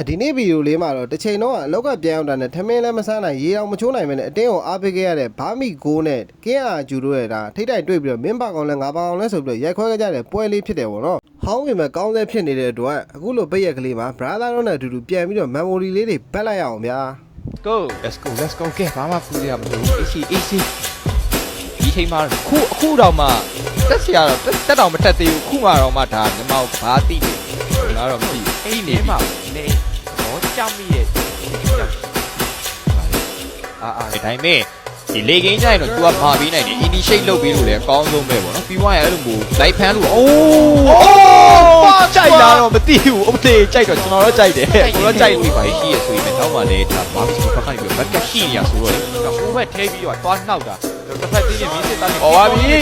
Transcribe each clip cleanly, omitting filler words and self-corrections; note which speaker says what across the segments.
Speaker 1: ဒီနေ့ဗီဒီယိုလေးမှာတော့တစ်ချိန်တော့အလောက်ကပြန်ရောက်တာနဲ့ထမင်းလည်းမစားနိုင်ရေအောင်မချိုးနိုင်ပဲနဲ့အတင်းကိုအားပေးခဲ့ရတဲ့ဘာမီကိုနဲ့ကင်းအားကျူတို့ရဲ့ဒါထိတ်တိုက်တွေ့ပြီးတော့မင်းပါကောင်လဲငါပါကောင်လဲဆိုပြီးတော့ရိုက်ခွဲခဲ့ကြတဲ့ပွဲလေးဖြစ်တယ်ပေါ့နော်ဟောင်းဝင်မဲ့ကောင်းတဲ့ဖြစ်နေတဲ့အတွက်အခုလိုပိတ်ရက်ကလေးမှာ brother တို့နဲ့အတူတူပြန်ပြီးတော့ memory လေးတွေပတ်လိုက်ရအောင်ဗျာ
Speaker 2: go let's go ကဲဘာမှပူရမလို့ AC ဒီချိန်မှာခုတော့မှတက်စရာတော့တက်တော့မတက်သေးဘူးခုမှတော့မှဒါညီမကိုဘာသိတယ်ငါတော့မသိဘူးအဲ့နေမှာနေတော့ကြောက်မိရဲ့ဒီတိုင်းပဲဒီလေကင်းကြရင်တော့ तू ကမာပြီးနိုင်တယ် initiate လုပ်ပြီးလို့လည်းအကောင်းဆုံးပဲပေါ့နော်ပြီးွားရင်အဲ့လိုမျိုး live ဖမ်းလို့အိုးကြိုက်လာတော့မသိဘူးအမသေးကြိုက်တော့ကျွန်တော်တော့ကြိုက်တယ်ကျွန်တော်ကြိုက်လို့ပါရှိရဆိုရင်တော့မှလည်းဒါဘာမှမပတ်ခိုင်းပြီး back ရှိနေရဆိုတော့ဟိုဘက်ထဲပြီးတော့တွားနှောက်တာတစ်ဖက်သေးရင်မင်းစစ်သားတွေ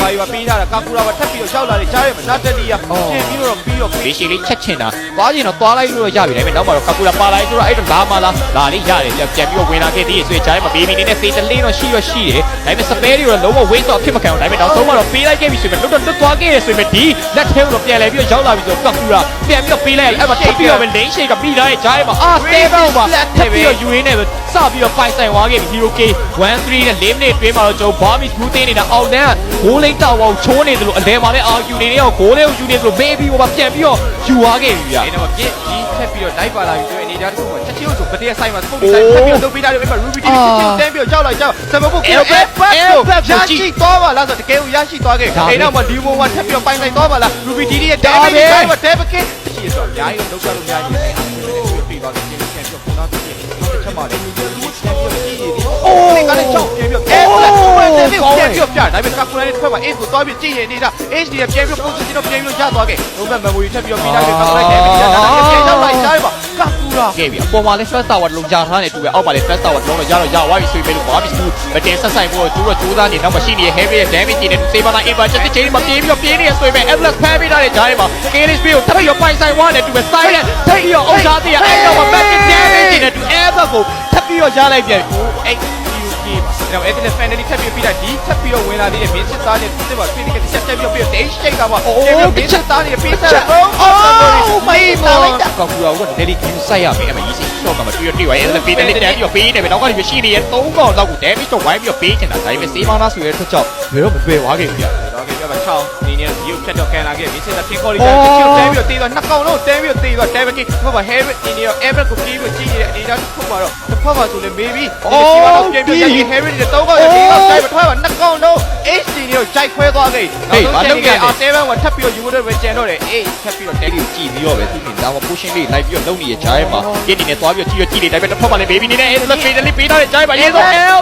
Speaker 2: ဘာယူပေးတာကာကူရာကထပ်ပြီးတော့ရောက်လာတယ်ကြားရမနာတက်လီယာပြင်ပြီးတော့ဘေးရှိလေးချက်ချင်တာသွားရင်တော့သွားလိုက်လို့ရပြီဒါပေမဲ့နောက်မှတော့ကာကူရာပါလိုက်ဆိုတော့အဲ့တော့လာမလားလာလေးရတယ်ပြန်ပြီးတော့ဝင်လာခဲ့သေးရဲ့ဆိုရင်ကြားရမဘေဘီနေနဲ့ဖေးတလေးတော့ရှိတယ်ဒါပေမဲ့စပဲတွေတော့လုံးဝ waste တော့ဖြစ်မခံဘူးဒါပေမဲ့နောက်ဆုံးမှတော့ပေးလိုက်ခဲ့ပြီဆိုရင်လွတ်သွားခဲ့ရဆိုရင်ဒီလက်ထဲတော့ပြန်လဲပြီးတော့ရောက်လာပြီဆိုတော့ကာကူရာပြန်ပြီးတော့ပေးလိုက်အဲ့မှာထပ်ပြီးတော့လိန်ရှိကပြီးလာရဲ့ကြားရမစတေးဘောမှာထပ်ပြီးတော့ယူရင်းနဲ့စပြီးတော့ပိုင်ဆိုင်သွားခဲ့ပြီ Hero K 1-3နဲ့4 minute တွင်းမှာတော့ကျွန်တော်ဘာမီစကူးသေးနေတာအောက်တန်းဂိုးလိမ့်တောက်အောင်ချိုးနေတယ်လို့အလဲမှာလည်းအာယူနေနေတော့ဂိုးလေးကိုယူနေတယ်လို့မေးပြီးဟိုမှာပြန်ပြီးတော့ယူသွားခဲ့ပြီဗျာအဲ့တော့ပြစ်ကြီးထက်ပြီးတော့လိုက်ပါလာပြီဆိုရင်အနေသားတစ်ခုမှာချက်ချင်းဆိုကတည်းကဆိုင်မှာစပုတ်ဆိုင်ထပ်ပြီးတော့လုပ်ပေးတာတွေပဲ Ruby TV ချက်ချင်းတန်းပြီးတော့ကြောက်လိုက်ကြောက်စမပုတ်ကိုအဲ့ဘက်ကိုရရှိသွားပါလားဆိုတော့တကယ်ကိုရရှိသွားခဲ့အဲ့တော့မှဒီမိုမှာထပ်ပြီးတော့ပိုင်ဆိုင်သွားပါလား Ruby TV ရဲ့ damage တိုင်းမှာ damage ရှိဆိုတော့အများကြီးလောက်ကြလို့များကြီးပြီးသွားတယ်ပြန်ပြီးတော့ခုနကပြည့်ချက်မှာလေအိုးကလည်းချောက်ပြန်ပြီးအဲ့ဘက်ကိုပြန်ပြီးပြဒါပေမဲ့ကကူလာနဲ့တစ်ဖက်မှာ ace ကိုသွားပြီးကြည့်ရင်နေတာ ace တွေပြန်ပြီး position တော့ပြန်ပြီးရသွားခဲ့ဘုံဘက် memory ထပ်ပြီးတော့ပြီးလိုက်တယ်ကကူလာနဲ့ပြန်ရောက်လိုက်ကြပါကကူလာခဲ့ပြီအပေါ်မှာလည်း first tower လုံးကြထားနေတူပဲအောက်မှာလည်း first tower လုံးတော့ရသွားပြီဆိုပြီးလို့ဘာဖြစ်ဘူးမတင်ဆက်ဆိုင်ဖို့သူတို့ကြိုးစားနေတော့မရှိနေ heavy ရဲ့ damage တွေနဲ့ save လာ aim ချက်ချင်းမပြေးပြီးတော့ပြေးနေဆိုပေမဲ့ atlas ဖမ်းပြီးတဲ့ဂျားတွေမှာ KLS ကိုထပ်ပြီးတော့ပိုင်ဆိုင်ဝါနဲ့တူပဲ side နဲ့ထိတ်ပြီးတော့အုပ်ထားသေးရအဲ့တော့ back damage တွေနဲ့တူ air ဘက်ကိုထပ်ပြီးတော့ရလိုက်ပြန်ပြီအဲ့တော့အဲ့ဒီ finally ထပ်ပြီးတာဒီထပ်ပြီးတော့ဝင်လာသေးတယ်မင်းစစ်သားနဲ့စစ်ပါပြီးတဲ့ချက်ချက်ပြီးတော့ stage ချိန်ကပါမင်းစစ်သားနဲ့ပြီးဆက်မေးမောကောကူရာက daily view စိုက်ရမယ်အမကြီးစီတော့ကမတွေ့ရတွေ့ရအဲ့ဒါပြီးတယ်တန်းပြီးတော့ပေးနေပဲနောက်ကရှိနေရ3កောင်လောက်ကို damage တော့ဝိုင်းပြီးတော့ပေးချင်တာဒါပေမဲ့စေးမောင်းသားဆိုရဲထွက်ကြောက်ဘယ်တော့မတွေ့သွားခဲ့ဘူးကြာတော့ခဲ့ပြပါ6နေနေဒီကိုဖြတ်တော့ကန်လာခဲ့မင်းစစ်သား team quality ချက်ချင်းတန်းပြီးတော့တေးတော့2កောင်လုံးတန်းပြီးတော့တေးတော့ damage ဟိုမှာ heavy နေနေရော ever ကိုပြီးပြီးကြည့်ရတဲ့အနေနဲ့ထုတ်ပါတော့တစ်ဖက်မှာဆိုလည်း maybe ဒီစီမှာတော့ပြန်ပြီးရရင် heavy တွေ3កောင်ရ4កောင်ကြိုက်မထွက်ပါ2កောင်လုံး HD ကိုကြိုက်ခွဲသွားခဲ့နောက်ဆုံးချိန်က R7 ကထပ်ပြီးတော့ယူရတဲ့ပဲကျန်တော့တယ်ထပ်ပြီးတော့ daily ကြည့်ပြီးတော့ပဲသူနေတာမှာ pushing လေး live ပြီးတော့လုပ်နေရကြားထဲမှာ game နေနဲ့သွားပြီးတော့ကြည့်တယ်ဒါပေမဲ့တစ်ဖက်မှာလည်း baby နေနဲ့အဲ့ဒါလည်းပေးထားတဲ့ကြားထဲမှာရေးတော့ L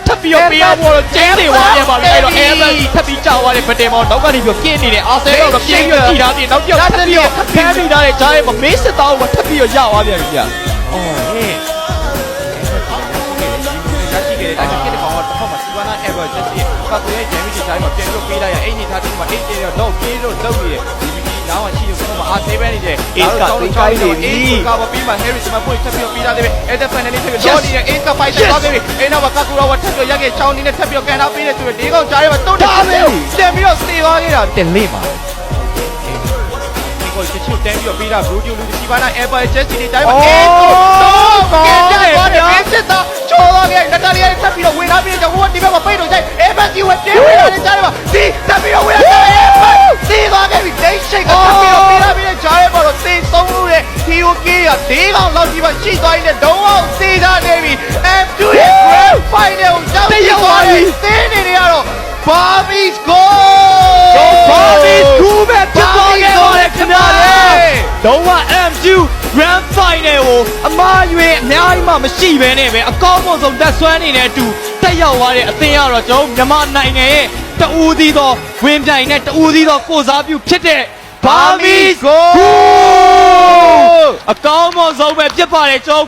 Speaker 2: ထပ်ပြီးတော့ပေးရဖို့တော့ကျင်းနေသွားပြန်ပါပြီအဲ့တော့ L ထပ်ပြီးကြောက်သွားတဲ့ဗတ်တယ်မောင်နောက်ကနေပြီးတော့ပြင်းနေတယ် R7 တော့ပြင်းပြီးတော့ကြည့်ထားတယ်နောက်ပြောက်ထပ်ပြီးတော့ဖမ်းမိထားတဲ့ကြားထဲမှာမေးစစ်သားကိုထပ်ပြီးတော့ရသွားပြန်ပြီကြာအော်ဟဲ့ရရှိခဲ့တဲ့ဒါကြောင့်ဒီကောင်ကတစ်ဖက်မှာ Sivana Ever ချက်စီပတ်သွဲ damage ကြားမှာပြန်ပြီးပေးလိုက်ရအဲ့ဒီထားတဲ့မှာ8တင်းတော့ပြေးလို့လုပ်နေတယ်နားမှာရှိလို့မှာ R7 နေတယ် Ace ကသိခိုင်းနေပြီကဘာပြီးမှ Harry မှာပို့ချက်ပြီးပေးထားတယ်အဲ့ဒါ finally ထပ်ပြီးတော့ဒီ Ace ကပိုက်သွားပြီအဲ့တော့ကကူရာဝထပ်ပြီးရခဲ့ချောင်းနေနဲ့ထပ်ပြီးကန်ထားပေးတယ်ဆိုတော့ဒီကောင်ကြားထဲမှာတုတ်ထားပြီပြန်ပြီးတော့သေသွားခဲ့တာတင်လေးမှာကိုချစ်ချူတန်းပြီးတော့ပေးတာ Brudio လူစီပါနာ Ever Chelsea တွေတိုင်းမှာ Ace ကိုပြန်ကြသွားတယ်မင်းစစ်သားချောသွားခဲ့လက်တရီထပ်ပြီးတော့ဝင်လာပြီးတော့ဟိုဒီဘက်မှာပိတ်တော့ကြိုက် Ever စီဝတ်တင်းဝင်လာတဲ့ကြားထဲမှာဒီထပ်ပြီးတော့ဝင်လာတယ် Ever စီသွားခဲ့ပြီ Day Shake ကထပ်ပြီးတော့ပေးလာပြီးတဲ့ကြားထဲမှာတော့သေဆုံးလို့တဲ့ Hero K က၄ကောင်လောက်ကြီးမှရှိသွားရင်တော့အောင်သေထားနေပြီ M2 ရဲ့ Grand Final ကိုရောက်သွားပြီသေနေနေရတော့ Barbies goal Barbies goal ပဲဖြစ်သွားခဲ့တယ်ခင်ဗျာတော့ M2 Grand Final ကိုအမားရွေးအများကြီးမှမရှိဘဲနဲ့ပဲအကောင်းဆုံးတက်ဆွမ်းနေတဲ့အတူတက်ရောက်သွားတဲ့အသင်းကတော့ကျွန်တော်မြန်မာနိုင်ငံရဲ့တဦးသီးသောဝင်ပြိုင်နဲ့တဦးသီးသောကိုစားပြုဖြစ်တဲ့ Barbies goal အကောင်းဆုံးပဲဖြစ်ပါတယ်ကျွန်တော်